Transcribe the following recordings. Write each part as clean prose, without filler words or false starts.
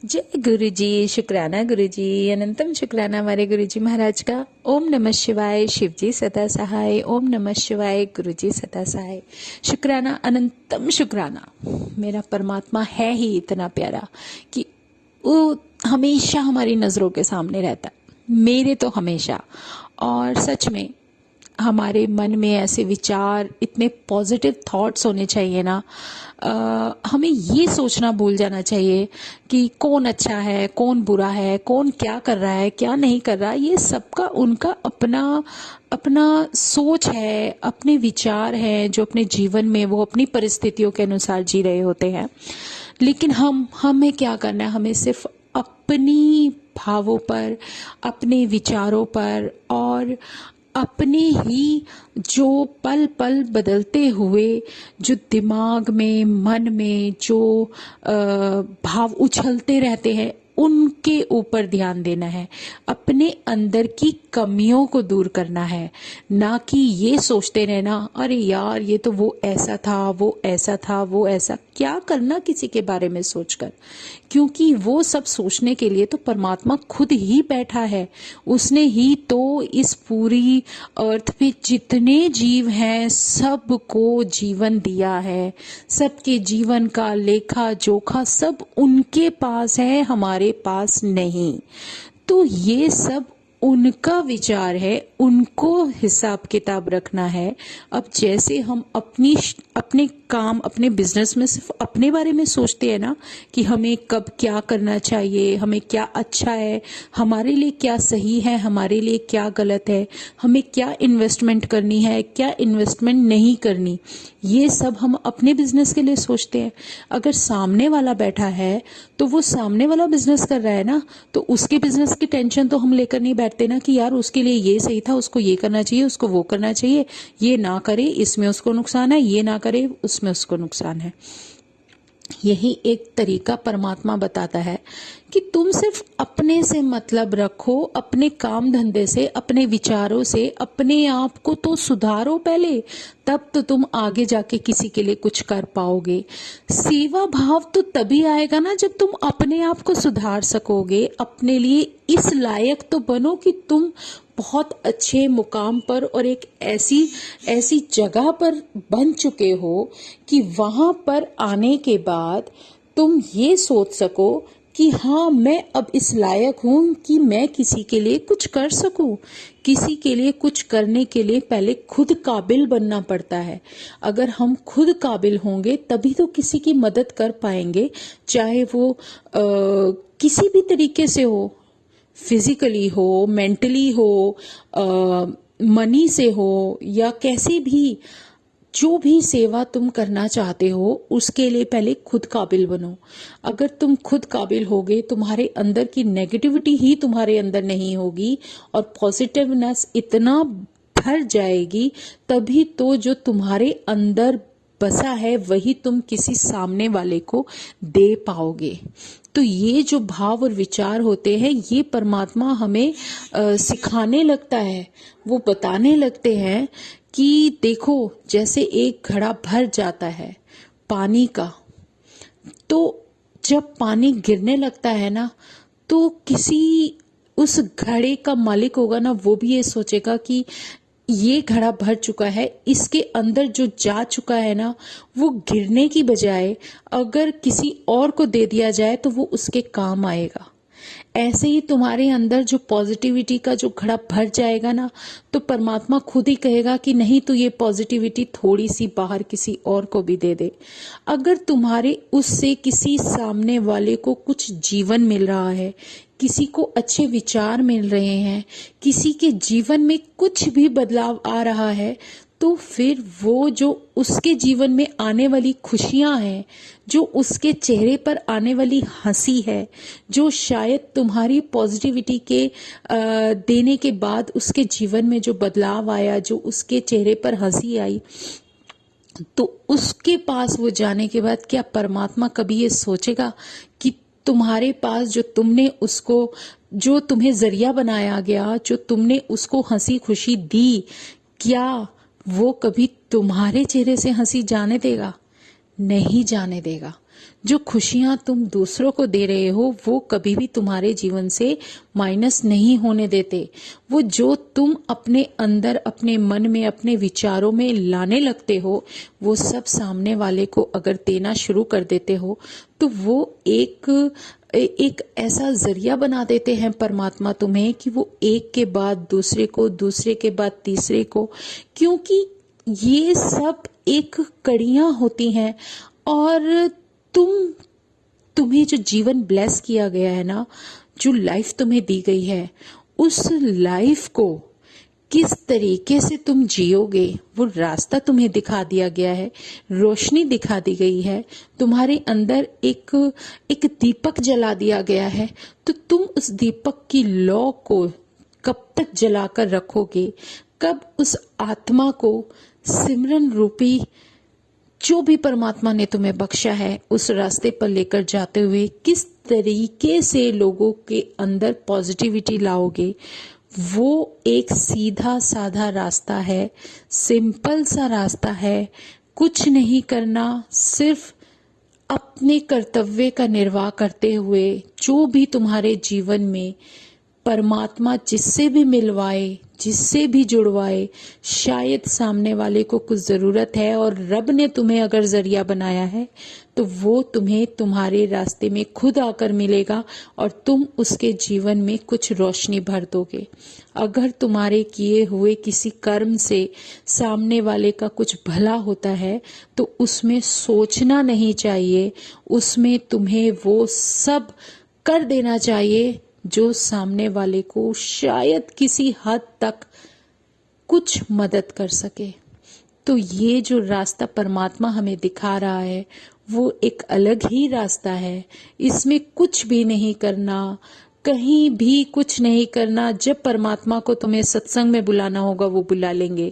जय गुरु जी। शुक्राना गुरु जी, अनंतम शुक्राना हमारे गुरु जी महाराज का। ओम नमः शिवाय, शिव जी सदा सहाय। ओम नमः शिवाय, गुरु जी सदा सहाय। शुक्राना, अनंतम शुक्राना। मेरा परमात्मा है ही इतना प्यारा कि वो हमेशा हमारी नज़रों के सामने रहता, मेरे तो हमेशा। और सच में हमारे मन में ऐसे विचार, इतने पॉजिटिव थॉट्स होने चाहिए ना। हमें ये सोचना भूल जाना चाहिए कि कौन अच्छा है, कौन बुरा है, कौन क्या कर रहा है, क्या नहीं कर रहा। ये सबका उनका अपना अपना सोच है, अपने विचार हैं जो अपने जीवन में वो अपनी परिस्थितियों के अनुसार जी रहे होते हैं। लेकिन हमें क्या करना है? हमें सिर्फ अपनी भावों पर, अपने विचारों पर और अपने ही जो पल पल बदलते हुए जो दिमाग में, मन में जो भाव उछलते रहते हैं, उनके ऊपर ध्यान देना है। अपने अंदर की कमियों को दूर करना है, ना कि ये सोचते रहना अरे यार ये तो वो ऐसा था, वो ऐसा था, वो ऐसा। क्या करना किसी के बारे में सोचकर? क्योंकि वो सब सोचने के लिए तो परमात्मा खुद ही बैठा है। उसने ही तो इस पूरी अर्थ पे जितने जीव हैं सबको जीवन दिया है। सबके जीवन का लेखा जोखा सब उनके पास है, हमारे पास नहीं। तो ये सब उनका विचार है, उनको हिसाब किताब रखना है। अब जैसे हम अपने काम, अपने बिजनेस में सिर्फ अपने बारे में सोचते हैं ना कि हमें कब क्या करना चाहिए, हमें क्या अच्छा है, हमारे लिए क्या सही है, हमारे लिए क्या गलत है, हमें क्या इन्वेस्टमेंट करनी है, क्या इन्वेस्टमेंट नहीं करनी, ये सब हम अपने बिजनेस के लिए सोचते हैं। अगर सामने वाला बैठा है तो वो सामने वाला बिजनेस कर रहा है ना, तो उसके बिजनेस की टेंशन तो हम लेकर नहीं बैठते ना कि यार उसके लिए ये सही था, उसको ये करना चाहिए, उसको वो करना चाहिए, ये ना करे इसमें उसको नुकसान है, ये ना करे उसमें उसको नुकसान है। यही एक तरीका परमात्मा बताता है कि तुम सिर्फ अपने से मतलब रखो, अपने काम धंधे से, अपने विचारों से अपने आप को तो सुधारो पहले, तब तो तुम आगे जाके किसी के लिए कुछ कर पाओगे। सेवा भाव तो तभी आएगा ना जब तुम अपने आप को सुधार सकोगे। अपने लिए इस लायक तो बनो कि तुम बहुत अच्छे मुकाम पर और एक ऐसी ऐसी जगह पर बन चुके हो कि वहां पर आने के बाद तुम ये सोच सको कि हाँ, मैं अब इस लायक हूं कि मैं किसी के लिए कुछ कर सकूं। किसी के लिए कुछ करने के लिए पहले खुद काबिल बनना पड़ता है। अगर हम खुद काबिल होंगे तभी तो किसी की मदद कर पाएंगे, चाहे वो किसी भी तरीके से हो, फिजिकली हो, मेंटली हो, मनी से हो, या कैसे भी। जो भी सेवा तुम करना चाहते हो उसके लिए पहले खुद काबिल बनो। अगर तुम खुद काबिल होगे, तुम्हारे अंदर की नेगेटिविटी ही तुम्हारे अंदर नहीं होगी और पॉजिटिवनेस इतना भर जाएगी, तभी तो जो तुम्हारे अंदर बसा है वही तुम किसी सामने वाले को दे पाओगे। तो ये जो भाव और विचार होते हैं, ये परमात्मा हमें सिखाने लगता है। वो बताने लगते हैं कि देखो, जैसे एक घड़ा भर जाता है पानी का, तो जब पानी गिरने लगता है ना, तो किसी उस घड़े का मालिक होगा ना, वो भी ये सोचेगा कि ये घड़ा भर चुका है, इसके अंदर जो जा चुका है ना, वो गिरने की बजाय अगर किसी और को दे दिया जाए तो वो उसके काम आएगा। ऐसे ही तुम्हारे अंदर जो पॉजिटिविटी का जो घड़ा भर जाएगा ना, तो परमात्मा खुद ही कहेगा कि नहीं, तो ये पॉजिटिविटी थोड़ी सी बाहर किसी और को भी दे दे। अगर तुम्हारे उससे किसी सामने वाले को कुछ जीवन मिल रहा है, किसी को अच्छे विचार मिल रहे हैं, किसी के जीवन में कुछ भी बदलाव आ रहा है, तो फिर वो जो उसके जीवन में आने वाली खुशियां हैं, जो उसके चेहरे पर आने वाली हंसी है, जो शायद तुम्हारी पॉजिटिविटी के देने के बाद उसके जीवन में जो बदलाव आया, जो उसके चेहरे पर हंसी आई, तो उसके पास वो जाने के बाद क्या परमात्मा कभी ये सोचेगा कि तुम्हारे पास जो तुमने उसको, जो तुम्हें जरिया बनाया गया, जो तुमने उसको हंसी खुशी दी, क्या वो कभी तुम्हारे चेहरे से हंसी जाने देगा? नहीं जाने देगा। जो खुशियां तुम दूसरों को दे रहे हो वो कभी भी तुम्हारे जीवन से माइनस नहीं होने देते। वो जो तुम अपने अंदर, अपने मन में, अपने विचारों में लाने लगते हो, वो सब सामने वाले को अगर देना शुरू कर देते हो तो वो एक ऐसा जरिया बना देते हैं परमात्मा तुम्हें कि वो एक के बाद दूसरे को, दूसरे के बाद तीसरे को, क्योंकि ये सब एक कड़ियां होती हैं। और तुम्हें जो जीवन ब्लेस किया गया है ना, जो लाइफ तुम्हें दी गई है, उस लाइफ को किस तरीके से तुम जियोगे वो रास्ता तुम्हें दिखा दिया गया है, रोशनी दिखा दी गई है, तुम्हारे अंदर एक दीपक जला दिया गया है। तो तुम उस दीपक की लौ को कब तक जलाकर रखोगे, कब उस आत्मा को सिमरन रूपी जो भी परमात्मा ने तुम्हें बख्शा है उस रास्ते पर लेकर जाते हुए किस तरीके से लोगों के अंदर पॉजिटिविटी लाओगे। वो एक सीधा साधा रास्ता है, सिंपल सा रास्ता है। कुछ नहीं करना, सिर्फ अपने कर्तव्य का निर्वाह करते हुए जो भी तुम्हारे जीवन में परमात्मा जिससे भी मिलवाए, जिससे भी जुड़वाए, शायद सामने वाले को कुछ जरूरत है और रब ने तुम्हें अगर जरिया बनाया है तो वो तुम्हें तुम्हारे रास्ते में खुद आकर मिलेगा और तुम उसके जीवन में कुछ रोशनी भर दोगे। अगर तुम्हारे किए हुए किसी कर्म से सामने वाले का कुछ भला होता है तो उसमें सोचना नहीं चाहिए, उसमें तुम्हें वो सब कर देना चाहिए जो सामने वाले को शायद किसी हद तक कुछ मदद कर सके। तो ये जो रास्ता परमात्मा हमें दिखा रहा है वो एक अलग ही रास्ता है। इसमें कुछ भी नहीं करना, कहीं भी कुछ नहीं करना। जब परमात्मा को तुम्हें सत्संग में बुलाना होगा वो बुला लेंगे,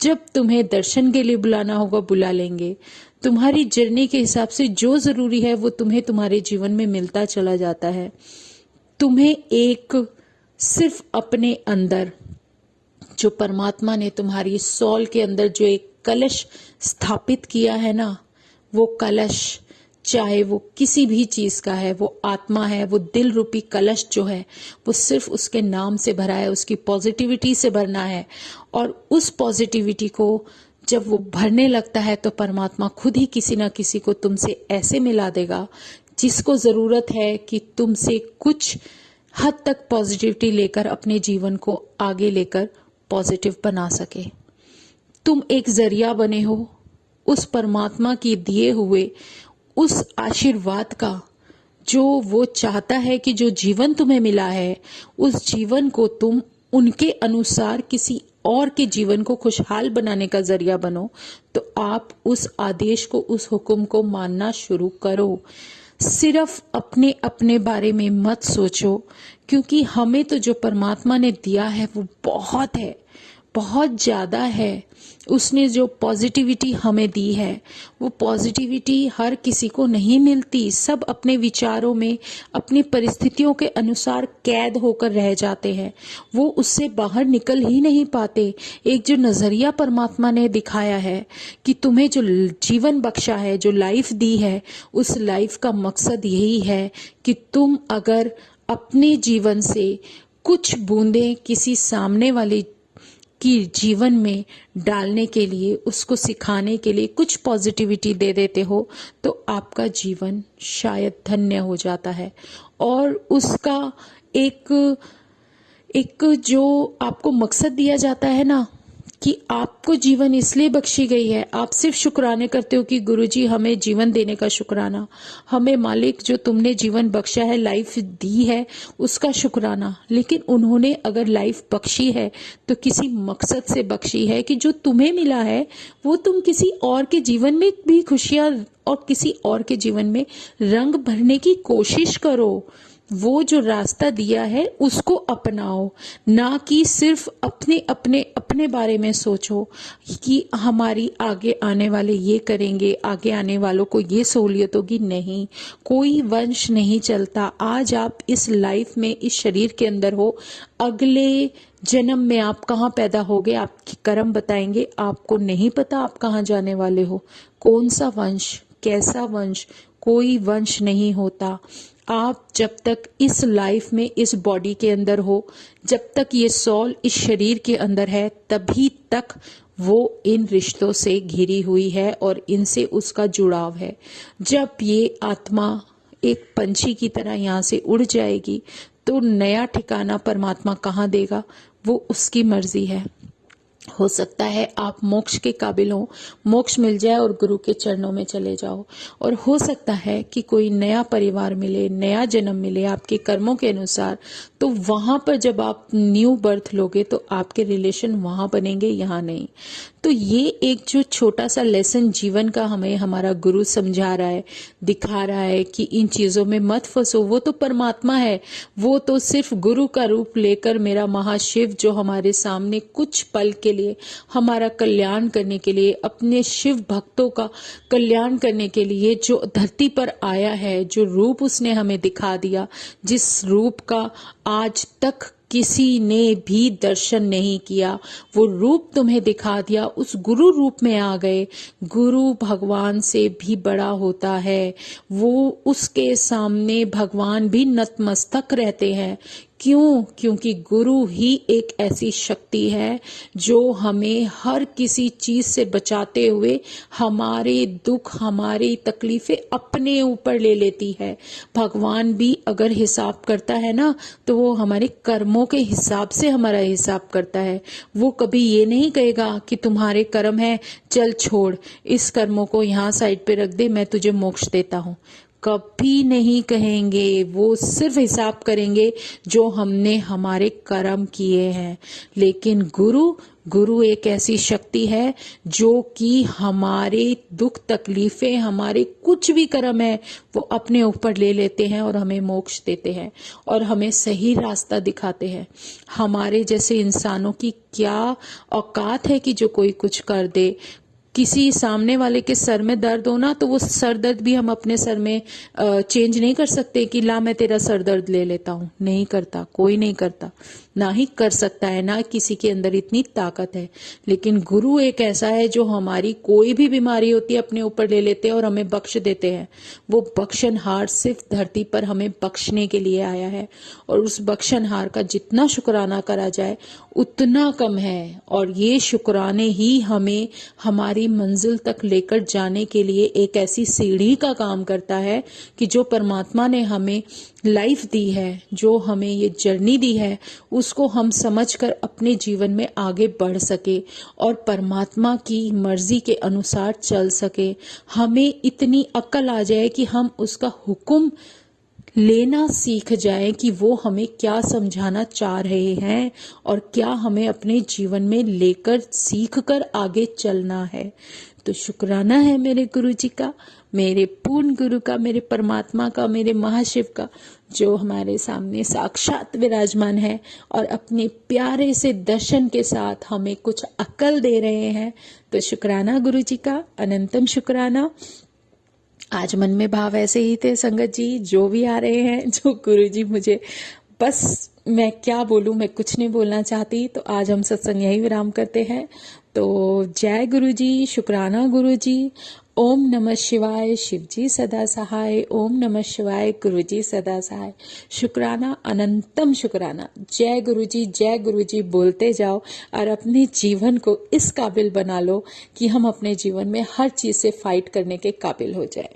जब तुम्हें दर्शन के लिए बुलाना होगा बुला लेंगे। तुम्हारी जर्नी के हिसाब से जो जरूरी है वो तुम्हें तुम्हारे जीवन में मिलता चला जाता है। तुम्हें एक सिर्फ अपने अंदर जो परमात्मा ने तुम्हारी सोल के अंदर जो एक कलश स्थापित किया है ना, वो कलश चाहे वो किसी भी चीज का है, वो आत्मा है, वो दिल रूपी कलश जो है वो सिर्फ उसके नाम से भरा है, उसकी पॉजिटिविटी से भरना है। और उस पॉजिटिविटी को जब वो भरने लगता है तो परमात्मा खुद ही किसी ना किसी को तुमसे ऐसे मिला देगा जिसको जरूरत है कि तुमसे कुछ हद तक पॉजिटिविटी लेकर अपने जीवन को आगे लेकर पॉजिटिव बना सके। तुम एक जरिया बने हो उस परमात्मा की दिए हुए उस आशीर्वाद का, जो वो चाहता है कि जो जीवन तुम्हें मिला है उस जीवन को तुम उनके अनुसार किसी और के जीवन को खुशहाल बनाने का जरिया बनो। तो आप उस आदेश को, उस हुक्म को मानना शुरू करो। सिर्फ अपने अपने बारे में मत सोचो, क्योंकि हमें तो जो परमात्मा ने दिया है वो बहुत है, बहुत ज्यादा है। उसने जो पॉजिटिविटी हमें दी है वो पॉजिटिविटी हर किसी को नहीं मिलती। सब अपने विचारों में, अपनी परिस्थितियों के अनुसार कैद होकर रह जाते हैं, वो उससे बाहर निकल ही नहीं पाते। एक जो नजरिया परमात्मा ने दिखाया है कि तुम्हें जो जीवन बख्शा है, जो लाइफ दी है, उस लाइफ का मकसद यही है कि तुम अगर अपने जीवन से कुछ बूंदें किसी सामने वाले की जीवन में डालने के लिए, उसको सिखाने के लिए कुछ पॉजिटिविटी दे देते हो तो आपका जीवन शायद धन्य हो जाता है। और उसका एक जो आपको मकसद दिया जाता है ना कि आपको जीवन इसलिए बख्शी गई है, आप सिर्फ शुक्राने करते हो कि गुरुजी हमें जीवन देने का शुक्राना, हमें मालिक जो तुमने जीवन बख्शा है, लाइफ दी है उसका शुक्राना। लेकिन उन्होंने अगर लाइफ बख्शी है तो किसी मकसद से बख्शी है कि जो तुम्हें मिला है वो तुम किसी और के जीवन में भी खुशियां और किसी और के जीवन में रंग भरने की कोशिश करो। वो जो रास्ता दिया है उसको अपनाओ, ना कि सिर्फ अपने बारे में सोचो कि हमारी आगे आने वाले ये करेंगे, आगे आने वालों को ये सहूलियत होगी। नहीं, कोई वंश नहीं चलता। आज आप इस लाइफ में, इस शरीर के अंदर हो, अगले जन्म में आप कहाँ पैदा होगे आपके कर्म बताएंगे। आपको नहीं पता आप कहाँ जाने वाले हो, कौन सा वंश, कैसा वंश, कोई वंश नहीं होता। आप जब तक इस लाइफ में, इस बॉडी के अंदर हो, जब तक ये सोल इस शरीर के अंदर है, तभी तक वो इन रिश्तों से घिरी हुई है और इनसे उसका जुड़ाव है। जब ये आत्मा एक पंछी की तरह यहाँ से उड़ जाएगी तो नया ठिकाना परमात्मा कहाँ देगा, वो उसकी मर्जी है। हो सकता है आप मोक्ष के काबिल हो, मोक्ष मिल जाए और गुरु के चरणों में चले जाओ, और हो सकता है कि कोई नया परिवार मिले, नया जन्म मिले आपके कर्मों के अनुसार। तो वहां पर जब आप न्यू बर्थ लोगे तो आपके रिलेशन वहां बनेंगे, यहाँ नहीं। तो ये एक जो छोटा सा लेसन जीवन का हमें हमारा गुरु समझा रहा है, दिखा रहा है कि इन चीजों में मत फंसो। वो तो परमात्मा है, वो तो सिर्फ गुरु का रूप लेकर मेरा महाशिव जो हमारे सामने कुछ पल के लिए हमारा कल्याण करने के लिए, अपने शिव भक्तों का कल्याण करने के लिए जो धरती पर आया है, जो रूप उसने हमें दिखा दिया, जिस रूप का आज तक किसी ने भी दर्शन नहीं किया, वो रूप तुम्हें दिखा दिया, उस गुरु रूप में आ गए। गुरु भगवान से भी बड़ा होता है, वो उसके सामने भगवान भी नतमस्तक रहते हैं। क्यों? क्योंकि गुरु ही एक ऐसी शक्ति है जो हमें हर किसी चीज से बचाते हुए हमारे दुख, हमारी तकलीफें अपने ऊपर ले लेती है। भगवान भी अगर हिसाब करता है ना, तो वो हमारे कर्मों के हिसाब से हमारा हिसाब करता है। वो कभी ये नहीं कहेगा कि तुम्हारे कर्म है, चल छोड़ इस कर्मों को यहाँ साइड पे रख दे, मैं तुझे मोक्ष देता हूँ। कभी नहीं कहेंगे। वो सिर्फ हिसाब करेंगे जो हमने हमारे कर्म किए हैं। लेकिन गुरु एक ऐसी शक्ति है जो कि हमारे दुख तकलीफें, हमारे कुछ भी कर्म है, वो अपने ऊपर ले लेते हैं और हमें मोक्ष देते हैं और हमें सही रास्ता दिखाते हैं। हमारे जैसे इंसानों की क्या औकात है कि जो कोई कुछ कर दे। किसी सामने वाले के सर में दर्द हो ना, तो वो सर दर्द भी हम अपने सर में चेंज नहीं कर सकते कि ला मैं तेरा सर दर्द ले लेता हूँ। नहीं करता, कोई नहीं करता, ना ही कर सकता है, ना किसी के अंदर इतनी ताकत है। लेकिन गुरु एक ऐसा है जो हमारी कोई भी बीमारी होती है अपने ऊपर ले लेते हैं और हमें बख्श देते हैं। वो बख्शनहार सिर्फ धरती पर हमें बख्शने के लिए आया है, और उस बख्शनहार का जितना शुक्राना करा जाए उतना कम है। और ये शुक्राने ही हमें हमारी मंजिल तक लेकर जाने के लिए एक ऐसी सीढ़ी का काम करता है कि जो परमात्मा ने हमें लाइफ दी है, जो हमें ये जर्नी दी है, उसको हम समझकर अपने जीवन में आगे बढ़ सके और परमात्मा की मर्जी के अनुसार चल सके। हमें इतनी अक्ल आ जाए कि हम उसका हुक्म लेना सीख जाए कि वो हमें क्या समझाना चाह रहे हैं और क्या हमें अपने जीवन में लेकर सीख कर आगे चलना है। तो शुक्राना है मेरे गुरु जी का, मेरे पूर्ण गुरु का, मेरे परमात्मा का, मेरे महाशिव का, जो हमारे सामने साक्षात विराजमान है और अपने प्यारे से दर्शन के साथ हमें कुछ अक्ल दे रहे हैं। तो शुक्राना गुरु जी का, अनंतम शुक्राना। आज मन में भाव ऐसे ही थे संगत जी, जो भी आ रहे हैं, जो गुरु जी मुझे, बस मैं क्या बोलूं, मैं कुछ नहीं बोलना चाहती। तो आज हम सत्संग यही विराम करते हैं। तो जय गुरु जी, शुक्राना गुरु जी। ओम नमः शिवाय, शिव जी सदा सहाय। ओम नमः शिवाय, गुरु जी सदा सहाय। शुक्राना, अनंतम शुक्राना। जय गुरु जी बोलते जाओ और अपने जीवन को इस काबिल बना लो कि हम अपने जीवन में हर चीज से फाइट करने के काबिल हो जाए।